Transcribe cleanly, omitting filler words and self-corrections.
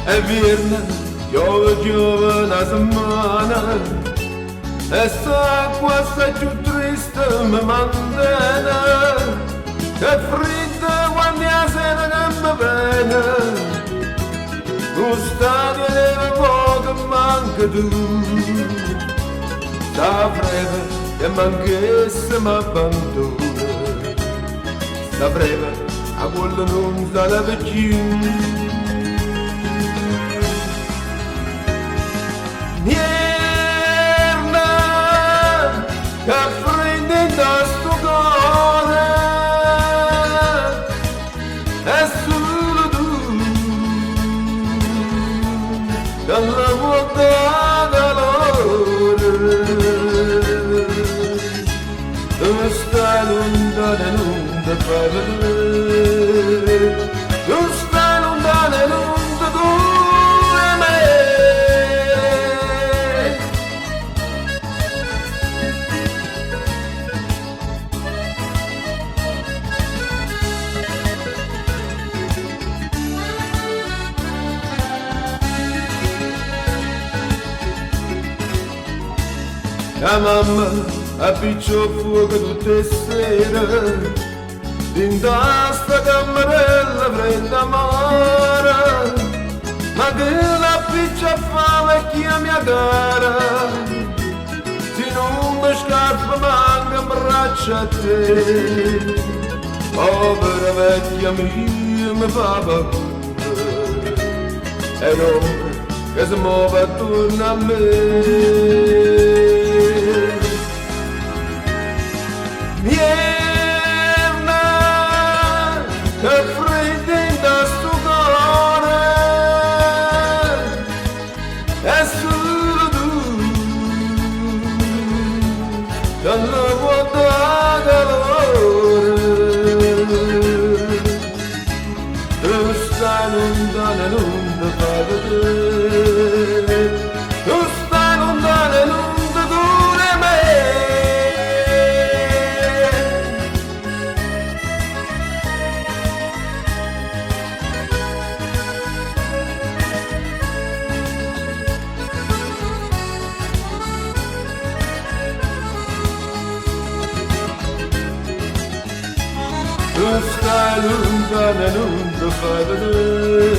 è viernes, piove una settimana e sta quasi più triste mi mandena che fredda quando la sera che mi viene non stadio deve poco manca tu sta breve che manchesse mi abbandona sta breve a quello non sarà più Nierna che prende da sto cuore è solo tu che la vuoi da calore tu stai lontana e non ti fai vedere tu stai lontana e non ti cura me La mamma appicciò fuoco tutte le sere in sta camerella prende amore ma che la piccia fame chi mia cara se non mi scarpa manca un braccio a te povera vecchia mia mi fa paura e l'ora che si muove attorno a me Nierna che fredda da sto cuore è solo tu che la vuoi da calore tu stai lontana e non ti fai vedere tu stai lontana e non ti cura me Tu stai lontana e non ti fai vedere